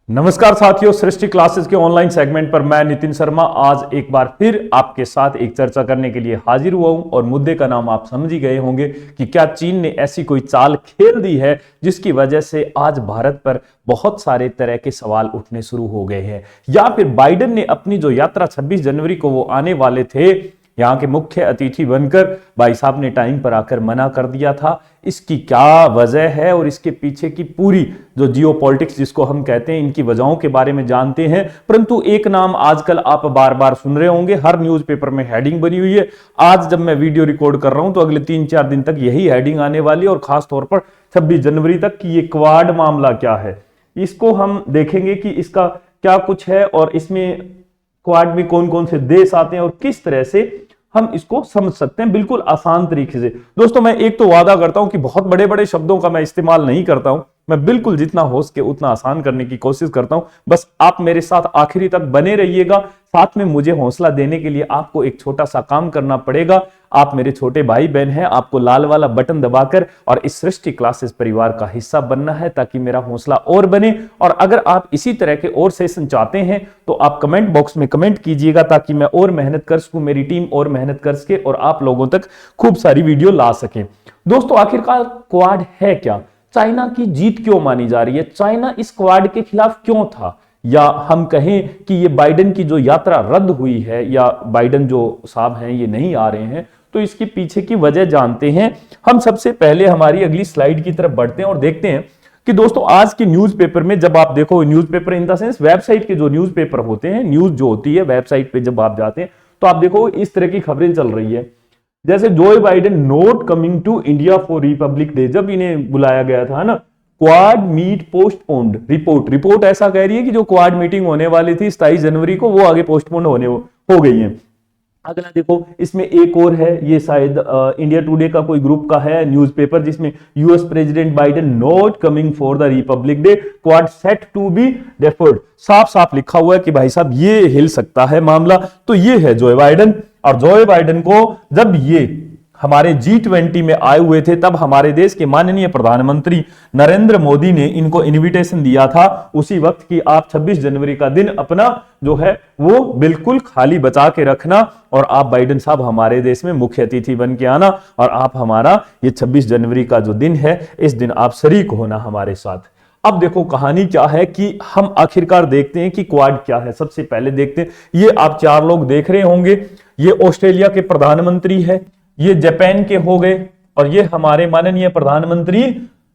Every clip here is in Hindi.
नमस्कार साथियों, सृष्टि क्लासेस के ऑनलाइन सेगमेंट पर मैं नितिन शर्मा आज एक बार फिर आपके साथ एक चर्चा करने के लिए हाजिर हुआ हूं। और मुद्दे का नाम आप समझ ही गए होंगे कि क्या चीन ने ऐसी कोई चाल खेल दी है जिसकी वजह से आज भारत पर बहुत सारे तरह के सवाल उठने शुरू हो गए हैं, या फिर बाइडेन ने अपनी जो यात्रा 26 जनवरी को वो आने वाले थे यहाँ के मुख्य अतिथि बनकर, भाई साहब ने टाइम पर आकर मना कर दिया था। इसकी क्या वजह है और इसके पीछे की पूरी जो जियोपॉलिटिक्स जिसको हम कहते हैं, इनकी वजहों के बारे में जानते हैं। परंतु एक नाम आजकल आप बार बार सुन रहे होंगे, हर न्यूज़पेपर में हेडिंग बनी हुई है। आज जब मैं वीडियो रिकॉर्ड कर रहा हूं तो अगले 3-4 दिन तक यही हेडिंग आने वाली है, और खासतौर पर 26 जनवरी तक कि ये क्वाड मामला क्या है, इसको हम देखेंगे कि इसका क्या कुछ है और इसमें क्वाड में कौन कौन से देश आते हैं और किस तरह से हम इसको समझ सकते हैं बिल्कुल आसान तरीके से। दोस्तों, मैं एक तो वादा करता हूं कि बहुत बड़े बड़े शब्दों का मैं इस्तेमाल नहीं करता हूं, मैं बिल्कुल जितना हो सके उतना आसान करने की कोशिश करता हूं। बस आप मेरे साथ आखिरी तक बने रहिएगा। साथ में मुझे हौसला देने के लिए आपको एक छोटा सा काम करना पड़ेगा। आप मेरे छोटे भाई बहन हैं, आपको लाल वाला बटन दबाकर और इस सृष्टि क्लासेस परिवार का हिस्सा बनना है ताकि मेरा हौसला और बने। और अगर आप इसी तरह के और सेशन चाहते हैं तो आप कमेंट बॉक्स में कमेंट कीजिएगा ताकि मैं और मेहनत कर सकूं, मेरी टीम और मेहनत कर सके और आप लोगों तक खूब सारी वीडियो ला सके। दोस्तों, आखिरकार क्वाड है क्या? चाइना की जीत क्यों मानी जा रही है? चाइना इस क्वाड के खिलाफ क्यों था? या हम कहें कि ये बाइडेन की जो यात्रा रद्द हुई है, या बाइडेन जो साहब हैं ये नहीं आ रहे हैं, तो इसके पीछे की वजह जानते हैं। हम सबसे पहले हमारी अगली स्लाइड की तरफ बढ़ते हैं और देखते हैं कि दोस्तों आज के न्यूज़पेपर में जब आप देखो, newspaper in the sense website के जो न्यूज़पेपर होते हैं, न्यूज़ जो होती है वेबसाइट पे जब आप जाते हैं तो आप देखो इस तरह की खबरें चल रही है, जैसे जो Biden not coming to India for Republic Day, जब इन्हें बुलाया गया था ना, क्वाड मीट पोस्टपोन्ड। रिपोर्ट ऐसा कह रही है कि जो क्वाड मीटिंग होने वाली थी 27 जनवरी को, वो आगे पोस्टपोन्ड हो गई है। अगला देखो, इसमें एक और है, ये शायद इंडिया टुडे का कोई ग्रुप का है न्यूज़पेपर, जिसमें US president Biden not coming for the Republic Day, Quad set to be deferred. साफ साफ लिखा हुआ है कि भाई साहब ये हिल सकता है मामला। तो ये है जो बाइडेन, और जो बाइडेन को जब ये हमारे G20 में आए हुए थे तब हमारे देश के माननीय प्रधानमंत्री नरेंद्र मोदी ने इनको इनविटेशन दिया था उसी वक्त कि आप 26 जनवरी का दिन अपना जो है वो बिल्कुल खाली बचा के रखना, और आप बाइडेन साहब हमारे देश में मुख्य अतिथि बन के आना, और आप हमारा ये 26 जनवरी का जो दिन है इस दिन आप शरीक होना हमारे साथ। अब देखो कहानी क्या है कि हम आखिरकार देखते हैं कि क्वाड क्या है। सबसे पहले देखते हैं, ये आप 4 लोग देख रहे होंगे, ये ऑस्ट्रेलिया के प्रधानमंत्री है, ये जापान के हो गए, और ये हमारे माननीय प्रधानमंत्री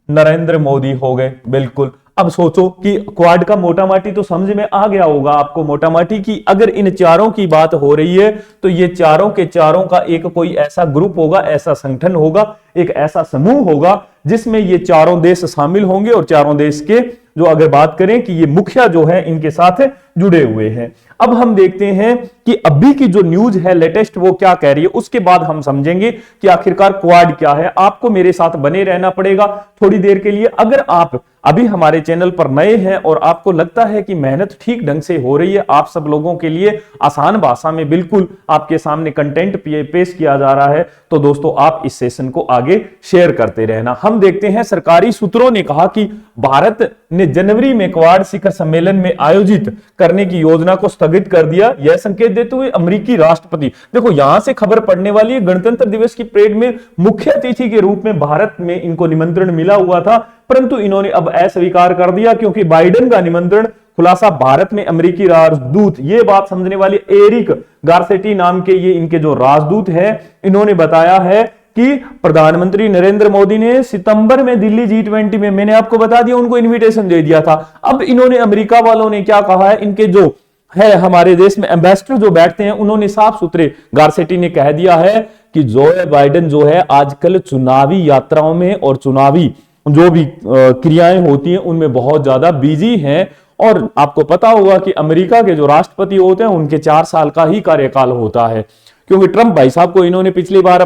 नरेंद्र मोदी हो गए। बिल्कुल। अब सोचो कि क्वाड का मोटा माटी तो समझ में आ गया होगा आपको, मोटा माटी की अगर इन चारों की बात हो रही है तो ये चारों के चारों का एक कोई ऐसा ग्रुप होगा, ऐसा संगठन होगा, एक ऐसा समूह होगा जिसमें ये चारों देश शामिल होंगे, और चारों देश के जो अगर बात करें कि ये मुखिया जो है इनके साथ जुड़े हुए हैं। अब हम देखते हैं कि अभी की जो न्यूज है लेटेस्ट वो क्या कह रही है, उसके बाद हम समझेंगे कि आखिरकार क्वाड क्या है। आपको मेरे साथ बने रहना पड़ेगा थोड़ी देर के लिए। अगर आप अभी हमारे चैनल पर नए हैं और आपको लगता है कि मेहनत ठीक ढंग से हो रही है, आप सब लोगों के लिए आसान भाषा में बिल्कुल आपके सामने कंटेंट पेश किया जा रहा है, तो दोस्तों आप इस सेशन को आगे शेयर करते रहना। हम देखते हैं सरकारी सूत्रों ने कहा कि भारत ने जनवरी में क्वाड शिखर सम्मेलन में आयोजित करने की योजना को स्थगित कर दिया, यह संकेत देते हुए अमेरिकी राष्ट्रपति, देखो यहां से खबर पड़ने वाली है, गणतंत्र दिवस की परेड में मुख्य अतिथि के रूप में भारत में इनको निमंत्रण मिला हुआ था, परंतु इन्होंने अब अस्वीकार कर दिया क्योंकि बाइडेन का निमंत्रण खुलासा भारत में अमेरिकी राजदूत, ये बात समझने वाली, एरिक गारसेटी नाम के ये इनके जो राजदूत हैं, इन्होंने बताया है कि प्रधानमंत्री नरेंद्र मोदी ने सितंबर में दिल्ली G20 में, मैंने आपको बता दिया, उनको इनविटेशन दे दिया था। अब इन्होंने अमेरिका वालों ने क्या कहा है, इनके जो है हमारे देश में एम्बेसडर जो बैठते हैं, उन्होंने साफ सुथरे, गारसेटी ने कह दिया है कि जो बाइडेन जो है आजकल चुनावी यात्राओं में और चुनावी जो भी क्रियाएं होती हैं उनमें बहुत ज्यादा बिजी हैं। और आपको पता होगा कि अमेरिका के जो राष्ट्रपति होते हैं उनके 4 साल का ही कार्यकाल होता है, क्योंकि ट्रंप भाई साहब को इन्होंने पिछली बार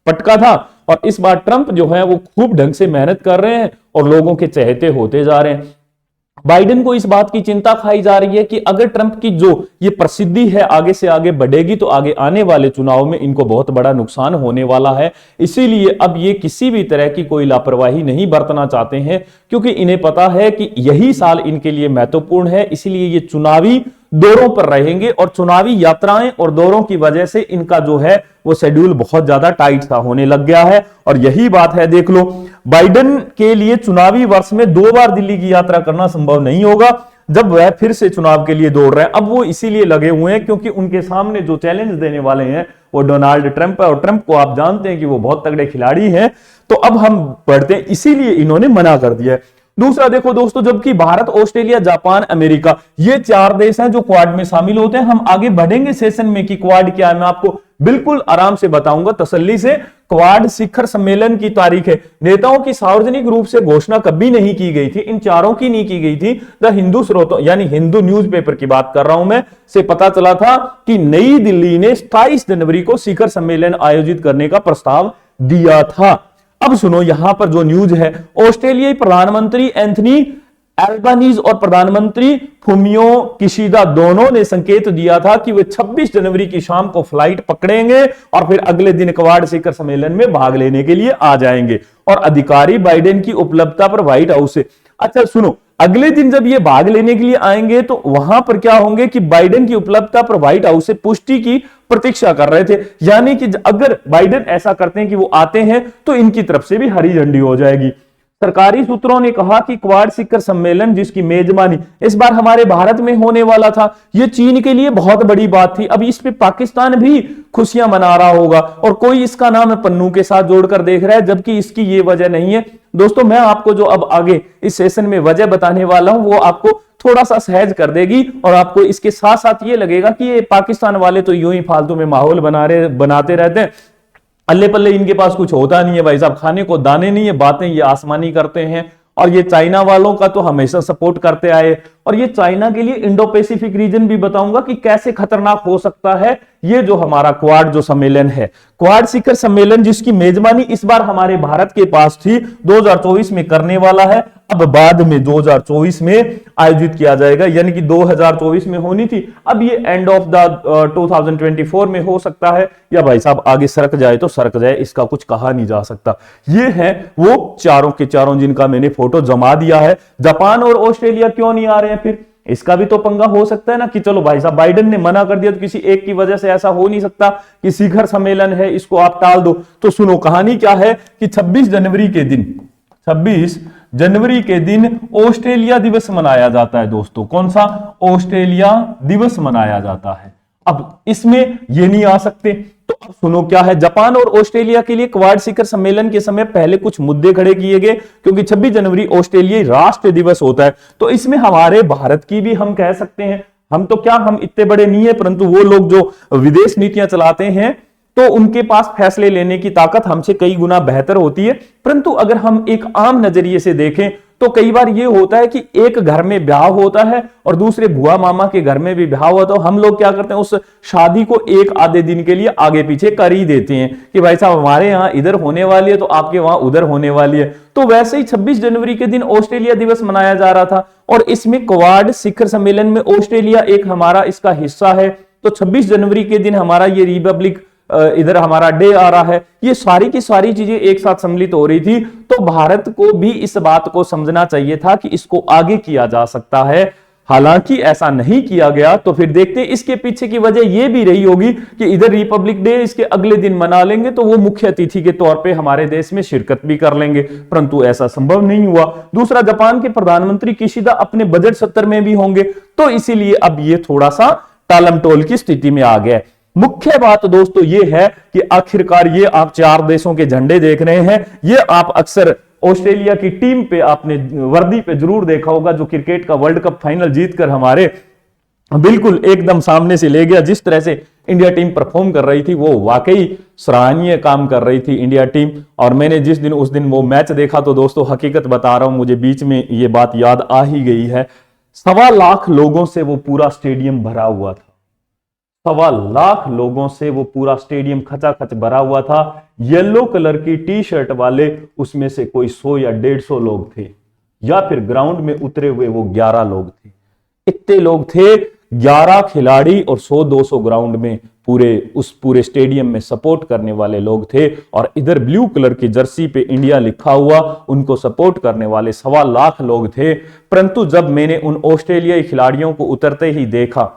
पटका था, और इस बार ट्रंप जो है वो खूब ढंग से मेहनत कर रहे हैं और लोगों के चहेते होते जा रहे हैं। बाइडेन को इस बात की चिंता खाई जा रही है कि अगर ट्रंप की जो ये प्रसिद्धि है आगे से आगे बढ़ेगी तो आगे आने वाले चुनाव में इनको बहुत बड़ा नुकसान होने वाला है। इसीलिए अब ये किसी भी तरह की कोई लापरवाही नहीं बरतना चाहते हैं, क्योंकि इन्हें पता है कि यही साल इनके लिए महत्वपूर्ण है। इसलिए ये चुनावी दौरों पर रहेंगे और चुनावी यात्राएं और दौरों की वजह से इनका जो है वो शेड्यूल बहुत ज्यादा टाइट सा होने लग गया है। और यही बात है, देख लो, बाइडेन के लिए चुनावी वर्ष में 2 बार दिल्ली की यात्रा करना संभव नहीं होगा जब वह फिर से चुनाव के लिए दौड़ रहे हैं। अब वो इसीलिए लगे हुए हैं क्योंकि उनके सामने जो चैलेंज देने वाले हैं वो डोनाल्ड ट्रंप है, और ट्रंप को आप जानते हैं कि वो बहुत तगड़े खिलाड़ी हैं। तो अब हम बढ़ते हैं, इसीलिए इन्होंने मना कर दिया है। दूसरा देखो दोस्तों, जबकि भारत, ऑस्ट्रेलिया, जापान, अमेरिका, ये 4 देश हैं जो क्वाड में शामिल होते हैं। हम आगे बढ़ेंगे सेशन में कि क्वाड क्या है, मैं आपको बिल्कुल आराम से बताऊंगा तसल्ली से। क्वाड शिखर सम्मेलन की तारीख है, नेताओं की सार्वजनिक रूप से घोषणा कभी नहीं की गई थी, इन चारों की नहीं की गई थी। द हिंदू स्रोतों यानी हिंदू न्यूज़पेपर की बात कर रहा हूं मैं, से पता चला था कि नई दिल्ली ने 27 जनवरी को शिखर सम्मेलन आयोजित करने का प्रस्ताव दिया था। अब सुनो, यहां पर जो न्यूज है, ऑस्ट्रेलियाई प्रधानमंत्री एंथनी एल्बानीज और प्रधानमंत्री फुमियो किशिदा दोनों ने संकेत दिया था कि वे 26 जनवरी की शाम को फ्लाइट पकड़ेंगे और फिर अगले दिन क्वाड शिखर सम्मेलन में भाग लेने के लिए आ जाएंगे। और अधिकारी बाइडेन की उपलब्धता पर व्हाइट हाउस से, अच्छा सुनो, अगले दिन जब ये भाग लेने के लिए आएंगे तो वहां पर क्या होंगे कि बाइडेन की उपलब्धता पर व्हाइट हाउस से पुष्टि की प्रतीक्षा कर रहे थे। यानी कि अगर बाइडेन ऐसा करते हैं कि वो आते हैं तो इनकी तरफ से भी हरी झंडी हो जाएगी। सरकारी सूत्रों ने कहा कि क्वाड शिखर सम्मेलन जिसकी मेजबानी इस बार हमारे भारत में होने वाला था, यह चीन के लिए बहुत बड़ी बात थी। अब इस पे पाकिस्तान भी खुशियां मना रहा होगा और कोई इसका नाम पन्नू के साथ जोड़कर देख रहा है, जबकि इसकी ये वजह नहीं है। दोस्तों, मैं आपको जो अब आगे इस सेशन में वजह बताने वाला हूं वो आपको थोड़ा सा सहज कर देगी और आपको इसके साथ साथ ये लगेगा कि ये पाकिस्तान वाले तो यूं ही फालतू में माहौल बनाते रहते हैं, अल्ले पल्ले इनके पास कुछ होता नहीं है भाई साहब, खाने को दाने नहीं है, बातें ये आसमानी करते हैं। और ये चाइना वालों का तो हमेशा सपोर्ट करते आए, और ये चाइना के लिए इंडो पैसिफिक रीजन भी बताऊंगा कि कैसे खतरनाक हो सकता है ये जो हमारा क्वाड जो सम्मेलन है। क्वाड शिखर सम्मेलन जिसकी मेजबानी इस बार हमारे भारत के पास थी, 2024 में करने वाला है, अब बाद में 2024 में आयोजित किया जाएगा, यानी कि 2024 में होनी थी, अब ये एंड ऑफ द 2024 में हो सकता है, या भाई साहब आगे सरक जाए तो सरक जाए, इसका कुछ कहा नहीं जा सकता। ये है वो चारों के चारों जिनका मैंने फोटो जमा दिया है। जापान और ऑस्ट्रेलिया क्यों नहीं आ रहे हैं फिर? इसका भी तो पंगा हो सकता है ना कि चलो भाई साहब बाइडेन ने मना कर दिया तो किसी एक की वजह से ऐसा हो नहीं सकता कि शिखर सम्मेलन है इसको आप टाल दो। तो सुनो, कहानी क्या है कि 26 जनवरी के दिन ऑस्ट्रेलिया दिवस मनाया जाता है दोस्तों। कौन सा? ऑस्ट्रेलिया दिवस मनाया जाता है। अब इसमें ये नहीं आ सकते, तो अब सुनो क्या है, जापान और ऑस्ट्रेलिया के लिए क्वाड शिखर सम्मेलन के समय पहले कुछ मुद्दे खड़े किए गए, क्योंकि 26 जनवरी ऑस्ट्रेलियाई राष्ट्र दिवस होता है। तो इसमें हमारे भारत की भी हम कह सकते हैं, हम तो क्या, हम इतने बड़े नहीं है, परंतु वो लोग जो विदेश नीतियां चलाते हैं तो उनके पास फैसले लेने की ताकत हमसे कई गुना बेहतर होती है। परंतु अगर हम एक आम नजरिए से देखें तो कई बार ये होता है कि एक घर में ब्याह होता है और दूसरे बुआ मामा के घर में भी ब्याह होता है, तो हम लोग क्या करते हैं, उस शादी को एक आधे दिन के लिए आगे पीछे कर ही देते हैं कि भाई साहब हमारे यहाँ इधर होने वाली है तो आपके वहां उधर होने वाली है। तो वैसे ही 26 जनवरी के दिन ऑस्ट्रेलिया दिवस मनाया जा रहा था, और इसमें क्वाड शिखर सम्मेलन में ऑस्ट्रेलिया एक हमारा इसका हिस्सा है। तो 26 जनवरी के दिन हमारा ये रिपब्लिक इधर हमारा डे आ रहा है, ये सारी की सारी चीजें एक साथ सम्मिलित हो रही थी। तो भारत को भी इस बात को समझना चाहिए था कि इसको आगे किया जा सकता है, हालांकि ऐसा नहीं किया गया। तो फिर देखते हैं, इसके पीछे की वजह यह भी रही होगी कि इधर रिपब्लिक डे इसके अगले दिन मना लेंगे तो वो मुख्य अतिथि के तौर पे हमारे देश में शिरकत भी कर लेंगे, परंतु ऐसा संभव नहीं हुआ। दूसरा, जापान के प्रधानमंत्री किशिदा अपने बजट सत्र में भी होंगे, तो इसीलिए अब ये थोड़ा सा टालमटोल की स्थिति में आ गया। मुख्य बात दोस्तों ये है कि आखिरकार ये आप 4 देशों के झंडे देख रहे हैं, ये आप अक्सर ऑस्ट्रेलिया की टीम पे आपने वर्दी पे जरूर देखा होगा, जो क्रिकेट का वर्ल्ड कप फाइनल जीतकर हमारे बिल्कुल एकदम सामने से ले गया। जिस तरह से इंडिया टीम परफॉर्म कर रही थी वो वाकई सराहनीय काम कर रही थी इंडिया टीम। और मैंने उस दिन वो मैच देखा तो दोस्तों हकीकत बता रहा हूं, मुझे बीच में ये बात याद आ ही गई है। 1.25 लाख लोगों से वो पूरा स्टेडियम भरा हुआ था, 1.25 लाख लोगों से वो पूरा स्टेडियम खचाखच भरा हुआ था। येलो कलर की टी शर्ट वाले उसमें से कोई 100 या 150 लोग थे। या फिर ग्राउंड में उतरे हुए वो 11 लोग थे। इतने लोग थे, 11 खिलाड़ी और 100-200 ग्राउंड में पूरे स्टेडियम में सपोर्ट करने वाले लोग थे। और इधर ब्लू कलर की जर्सी पे इंडिया लिखा हुआ, उनको सपोर्ट करने वाले 1.25 लाख लोग थे। परंतु जब मैंने उन ऑस्ट्रेलियाई खिलाड़ियों को उतरते ही देखा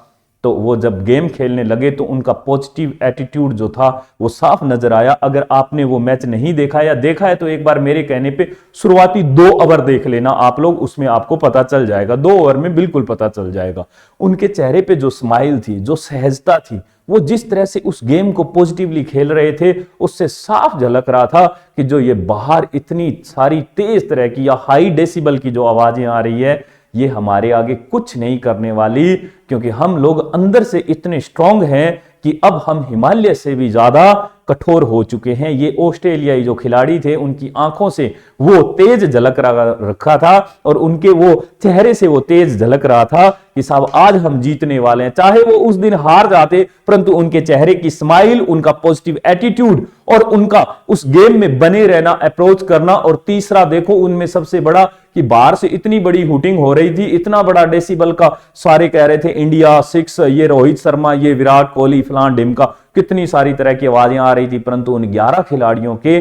तो वो जब गेम खेलने लगे तो उनका पॉजिटिव एटीट्यूड जो था वो साफ नजर आया। अगर आपने वो मैच नहीं देखा या देखा है तो एक बार मेरे कहने पे शुरुआती 2 ओवर देख लेना आप लोग, उसमें आपको पता चल जाएगा। 2 ओवर में बिल्कुल पता चल जाएगा। उनके चेहरे पे जो स्माइल थी, जो सहजता थी, वो जिस तरह से उस गेम को पॉजिटिवली खेल रहे थे, उससे साफ झलक रहा था कि जो ये बाहर इतनी सारी तेज तरह की या हाई डेसिबल की जो आवाजें आ रही है, ये हमारे आगे कुछ नहीं करने वाली, क्योंकि हम लोग अंदर से इतने स्ट्रांग हैं कि अब हम हिमालय से भी ज्यादा कठोर हो चुके हैं। ये ऑस्ट्रेलियाई जो खिलाड़ी थे, उनकी आंखों से वो तेज झलक रखा था और उनके वो चेहरे से वो तेज झलक रहा था कि साहब आज हम जीतने वाले हैं। चाहे वो उस दिन हार जाते, परंतु उनके चेहरे की स्माइल, उनका पॉजिटिव एटीट्यूड और उनका उस गेम में बने रहना, अप्रोच करना। और तीसरा देखो उनमें सबसे बड़ा कि बाहर से इतनी बड़ी हुटिंग हो रही थी, इतना बड़ा डेसिबल का, सारे कह रहे थे इंडिया 6, ये रोहित शर्मा, ये विराट कोहली, फलान ढिमका, कितनी सारी तरह की आवाजें आ रही थी। परंतु उन 11 खिलाड़ियों के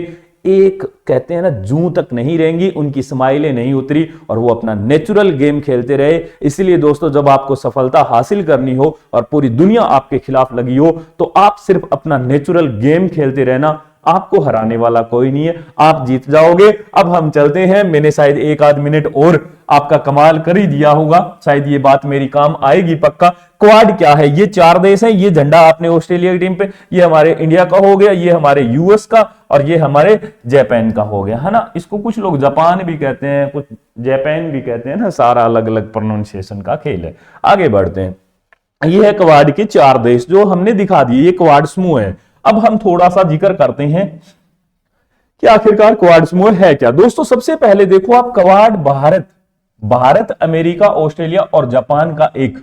एक, कहते हैं ना, जूं तक नहीं रहेंगी, उनकी स्माइलें नहीं उतरी और वो अपना नेचुरल गेम खेलते रहे। इसलिए दोस्तों, जब आपको सफलता हासिल करनी हो और पूरी दुनिया आपके खिलाफ लगी हो, तो आप सिर्फ अपना नेचुरल गेम खेलते रहना, आपको हराने वाला कोई नहीं है, आप जीत जाओगे। अब हम चलते हैं। मैंने शायद 1 आध मिनट और आपका कमाल कर ही दिया होगा, शायद ये बात मेरी काम आएगी पक्का। क्वाड क्या है? ये 4 देश हैं। ये झंडा आपने ऑस्ट्रेलिया की टीम पे, ये हमारे इंडिया का हो गया, ये हमारे यूएस का और ये हमारे जापान का हो गया, है ना। इसको कुछ लोग जापान भी कहते हैं, कुछ जापान भी कहते हैं ना, सारा अलग अलग प्रोनाउंसिएशन का खेल है। आगे बढ़ते हैं। ये है क्वाड के 4 देश जो हमने दिखा दिए, ये क्वाड समूह है। अब हम थोड़ा सा जिक्र करते हैं कि आखिरकार क्वाड समूह है क्या। दोस्तों, सबसे पहले देखो आप, क्वाड भारत, अमेरिका, ऑस्ट्रेलिया और जापान का एक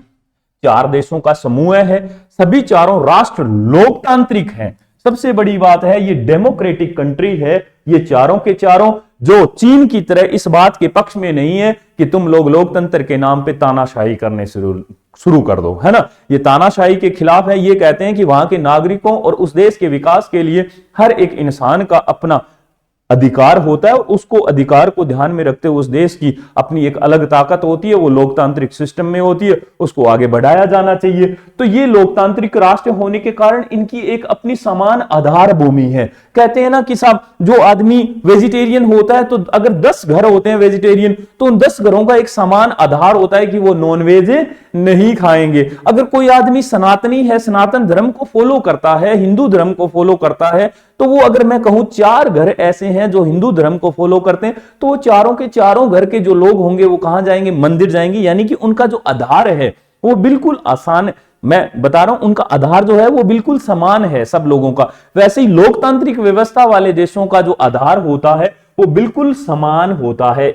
4 देशों का समूह है। सभी चारों राष्ट्र लोकतांत्रिक हैं। सबसे बड़ी बात है, ये डेमोक्रेटिक कंट्री है। ये चारों के चारों जो चीन की तरह इस बात के पक्ष में नहीं है कि तुम लोग लोकतंत्र के नाम पे तानाशाही करने शुरू कर दो, है ना। ये तानाशाही के खिलाफ है। ये कहते हैं कि वहां के नागरिकों और उस देश के विकास के लिए हर एक इंसान का अपना अधिकार होता है। उसको अधिकार को ध्यान में रखते हुए उस देश की अपनी एक अलग ताकत होती है, वो लोकतांत्रिक सिस्टम में होती है, उसको आगे बढ़ाया जाना चाहिए। तो ये लोकतांत्रिक राष्ट्र होने के कारण इनकी एक अपनी समान आधार भूमि है। कहते हैं ना कि साहब, जो आदमी वेजिटेरियन होता है, तो अगर 10 घर होते हैं वेजिटेरियन, तो उन 10 घरों का एक समान आधार होता है कि वो नॉनवेज नहीं खाएंगे। अगर कोई आदमी सनातनी है, सनातन धर्म को फॉलो करता है, हिंदू धर्म को फॉलो करता है, तो वो, अगर मैं कहूं 4 घर ऐसे हैं जो हिंदू धर्म को फॉलो करते हैं, तो वो चारों के चारों घर के जो लोग होंगे वो कहां जाएंगे? मंदिर जाएंगे। यानी कि उनका जो आधार है वो बिल्कुल आसान, मैं बता रहा हूं, उनका आधार जो है वो बिल्कुल समान है सब लोगों का। वैसे ही लोकतांत्रिक व्यवस्था वाले देशों का जो आधार होता है वो बिल्कुल समान होता है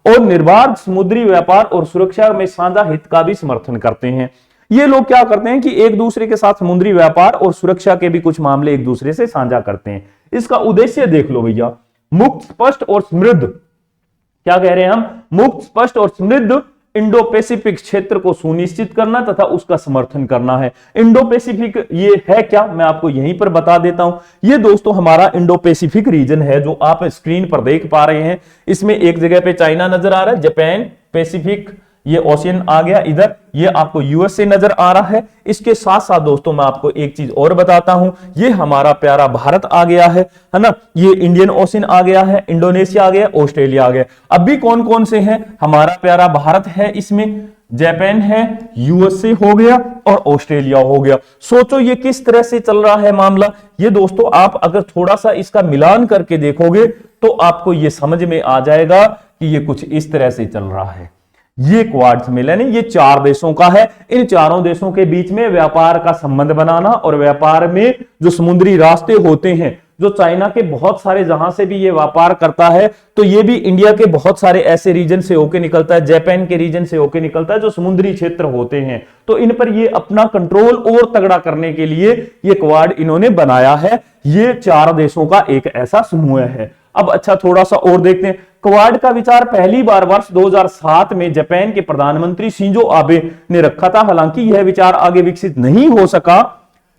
और निर्बाध समुद्री व्यापार और सुरक्षा में साझा हित का भी समर्थन करते हैं। ये लोग क्या करते हैं कि एक दूसरे के साथ समुद्री व्यापार और सुरक्षा के भी कुछ मामले एक दूसरे से साझा करते हैं। इसका उद्देश्य देख लो भैया, मुक्त, स्पष्ट और समृद्ध, क्या कह रहे हैं हम? मुक्त, स्पष्ट और समृद्ध इंडो पैसिफिक क्षेत्र को सुनिश्चित करना तथा उसका समर्थन करना है। इंडो पैसिफिक ये है क्या, मैं आपको यहीं पर बता देता हूं। ये दोस्तों हमारा इंडो पैसिफिक रीजन है जो आप स्क्रीन पर देख पा रहे हैं। इसमें एक जगह पे चाइना नजर आ रहा है, जापान, पैसिफिक, ये ओशियन आ गया इधर, ये आपको यूएसए नजर आ रहा है। इसके साथ साथ दोस्तों मैं आपको एक चीज और बताता हूं, ये हमारा प्यारा भारत आ गया है ना। ये इंडियन ओशियन आ गया है, इंडोनेशिया आ गया, ऑस्ट्रेलिया आ गया। अभी कौन कौन से हैं? हमारा प्यारा भारत है, इसमें जापान है, यूएसए हो गया और ऑस्ट्रेलिया हो गया। सोचो ये किस तरह से चल रहा है मामला। ये दोस्तों आप अगर थोड़ा सा इसका मिलान करके देखोगे तो आपको ये समझ में आ जाएगा कि ये कुछ इस तरह से चल रहा है। ये क्वाड सम्मेलन है, ये 4 देशों का है। इन चारों देशों के बीच में व्यापार का संबंध बनाना और व्यापार में जो समुद्री रास्ते होते हैं, जो चाइना के बहुत सारे जहां से भी ये व्यापार करता है, तो ये भी इंडिया के बहुत सारे ऐसे रीजन से होके निकलता है, जापान के रीजन से होके निकलता है जो समुद्री क्षेत्र होते हैं। तो इन पर ये अपना कंट्रोल और तगड़ा करने के लिए ये क्वाड इन्होंने बनाया है। ये 4 देशों का एक ऐसा समूह है। अब अच्छा थोड़ा सा और देखते हैं। क्वाड का विचार पहली बार वर्ष 2007 में जापान के प्रधानमंत्री शिंजो आबे ने रखा था। हालांकि यह विचार आगे विकसित नहीं हो सका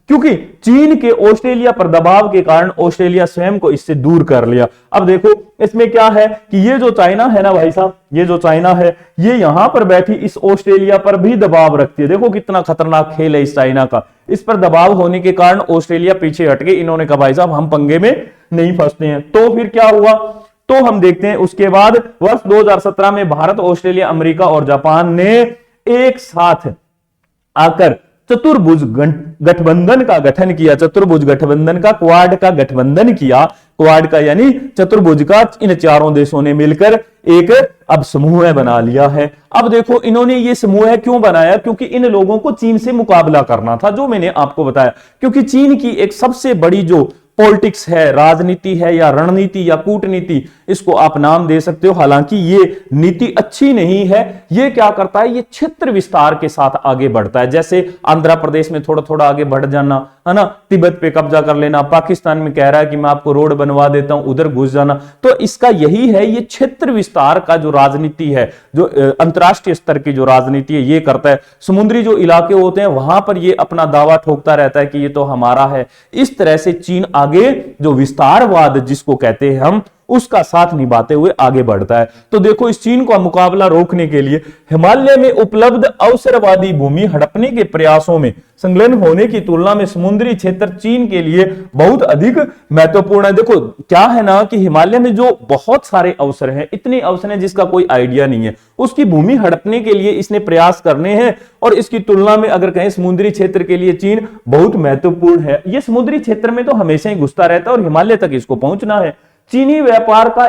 क्योंकि चीन के ऑस्ट्रेलिया पर दबाव के कारण ऑस्ट्रेलिया स्वयं को इससे दूर कर लिया। अब देखो इसमें क्या है कि ये जो चाइना है ना भाई साहब, ये जो चाइना है ये यहां पर बैठी इस ऑस्ट्रेलिया पर भी दबाव रखती है। देखो कितना खतरनाक खेल है इस चाइना का। इस पर दबाव होने के कारण ऑस्ट्रेलिया पीछे हट गए। इन्होंने कहा भाई साहब हम पंगे में नहीं फंसते हैं। तो फिर क्या हुआ, तो हम देखते हैं उसके बाद वर्ष 2017 में भारत, ऑस्ट्रेलिया, अमेरिका और जापान ने एक साथ आकर चतुर्भुज गठबंधन का गठन किया। चतुर्भुज गठबंधन का, क्वाड का गठबंधन किया। क्वाड का यानी चतुर्भुज का इन चारों देशों ने मिलकर एक अब समूह बना लिया है। अब देखो इन्होंने ये समूह क्यों बनाया, क्योंकि इन लोगों को चीन से मुकाबला करना था, जो मैंने आपको बताया। क्योंकि चीन की एक सबसे बड़ी जो पॉलिटिक्स है, राजनीति है या रणनीति या कूटनीति, इसको आप नाम दे सकते हो। हालांकि ये नीति अच्छी नहीं है। ये क्या करता है, ये क्षेत्र विस्तार के साथ आगे बढ़ता है। जैसे आंध्र प्रदेश में थोड़ा थोड़ा आगे बढ़ जाना है ना, तिब्बत पे कब्जा कर लेना, पाकिस्तान में कह रहा है कि मैं आपको रोड बनवा देता हूं, उधर घुस जाना। तो इसका यही है, ये क्षेत्र विस्तार का जो राजनीति है, जो अंतरराष्ट्रीय स्तर की जो राजनीति है, ये करता है। समुद्री जो इलाके होते हैं वहां पर ये अपना दावा ठोकता रहता है कि ये तो हमारा है। इस तरह से चीन आगे जो विस्तारवाद जिसको कहते हैं हम, उसका साथ निभाते हुए आगे बढ़ता है। तो देखो इस चीन का मुकाबला रोकने के लिए हिमालय में उपलब्ध अवसरवादी भूमि हड़पने के प्रयासों में संलग्न होने की तुलना में समुद्री क्षेत्र चीन के लिए बहुत अधिक महत्वपूर्ण है। देखो क्या है ना कि हिमालय में जो बहुत सारे अवसर हैं, इतने अवसर हैं जिसका कोई आइडिया नहीं है, उसकी भूमि हड़पने के लिए इसने प्रयास करने हैं। और इसकी तुलना में अगर कहें समुद्री क्षेत्र के लिए चीन बहुत महत्वपूर्ण है। यह समुद्री क्षेत्र में तो हमेशा ही घुसता रहता है और हिमालय तक इसको पहुंचना है। चीनी व्यापार का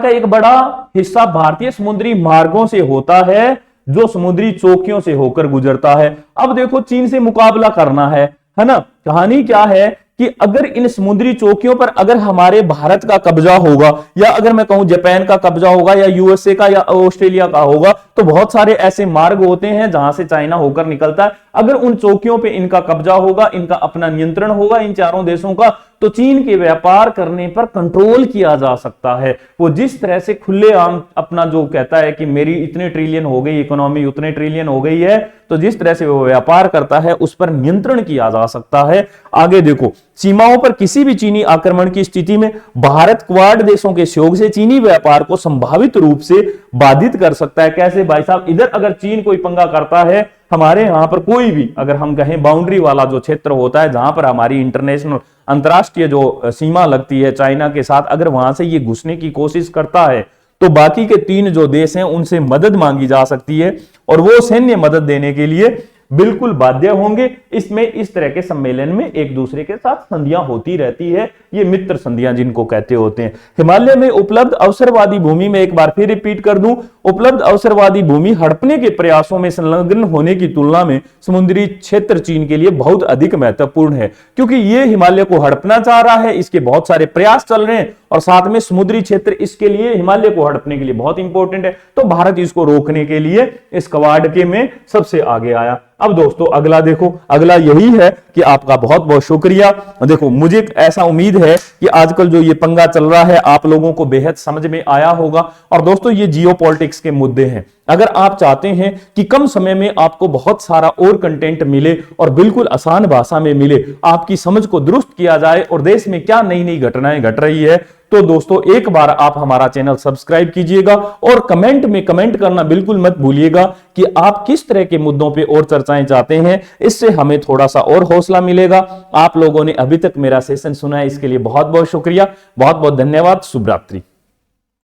एक बड़ा हिस्सा भारतीय समुद्री मार्गों से होता है, जो समुद्री चौकियों से होकर गुजरता है। अब देखो चीन से मुकाबला करना है ना। कहानी क्या है कि अगर इन समुद्री चौकियों पर अगर हमारे भारत का कब्जा होगा, या अगर मैं कहूं जापान का कब्जा होगा, या यूएसए का या ऑस्ट्रेलिया का होगा, तो बहुत सारे ऐसे मार्ग होते हैं जहां से चाइना होकर निकलता है। अगर उन चौकियों पे इनका कब्जा होगा, इनका अपना नियंत्रण होगा इन चारों देशों का, तो चीन के व्यापार करने पर कंट्रोल किया जा सकता है। वो जिस तरह से खुलेआम अपना जो कहता है कि मेरी इतने ट्रिलियन हो गई इकोनॉमी, उतने ट्रिलियन हो गई है, तो जिस तरह से वो व्यापार करता है उस पर नियंत्रण किया जा सकता है। आगे देखो, सीमाओं पर किसी भी चीनी आक्रमण की स्थिति में भारत क्वाड देशों के सहयोग से चीनी व्यापार को संभावित रूप से बाधित कर सकता है। कैसे भाई साहब, इधर अगर चीन कोई पंगा करता है, हमारे यहां पर कोई भी अगर हम कहें बाउंड्री वाला जो क्षेत्र होता है जहां पर हमारी इंटरनेशनल अंतरराष्ट्रीय जो सीमा लगती है चाइना के साथ, अगर वहां से ये घुसने की कोशिश करता है तो बाकी के 3 जो देश हैं उनसे मदद मांगी जा सकती है और वो सैन्य मदद देने के लिए बिल्कुल बाध्य होंगे। इसमें इस तरह के सम्मेलन में एक दूसरे के साथ संधियां होती रहती है, ये मित्र संधियां जिनको कहते होते हैं। हिमालय में उपलब्ध अवसरवादी भूमि में एक बार फिर रिपीट कर दूं, उपलब्ध अवसरवादी भूमि हड़पने के प्रयासों में संलग्न होने की तुलना में समुद्री क्षेत्र चीन के लिए बहुत अधिक महत्वपूर्ण है, क्योंकि ये हिमालय को हड़पना चाह रहा है, इसके बहुत सारे प्रयास चल रहे हैं और साथ में समुद्री क्षेत्र इसके लिए हिमालय को हड़पने के लिए बहुत इंपॉर्टेंट है। तो भारत इसको रोकने के लिए इस क्वाड के में सबसे आगे आया। अब दोस्तों अगला देखो, अगला यही है कि आपका बहुत बहुत शुक्रिया। देखो मुझे ऐसा उम्मीद है कि आजकल जो ये पंगा चल रहा है आप लोगों को बेहद समझ में आया होगा। और दोस्तों ये जियोपॉलिटिक्स के मुद्दे हैं। अगर आप चाहते हैं कि कम समय में आपको बहुत सारा और कंटेंट मिले और बिल्कुल आसान भाषा में मिले, आपकी समझ को दुरुस्त किया जाए और देश में क्या नई नई घटनाएं घट रही है, तो दोस्तों एक बार आप हमारा चैनल सब्सक्राइब कीजिएगा और कमेंट में कमेंट करना बिल्कुल मत भूलिएगा कि आप किस तरह के मुद्दों पे और चर्चाएं चाहते हैं। इससे हमें थोड़ा सा और हौसला मिलेगा। आप लोगों ने अभी तक मेरा सेशन सुना है, इसके लिए बहुत बहुत शुक्रिया, बहुत बहुत धन्यवाद। शुभ रात्रि।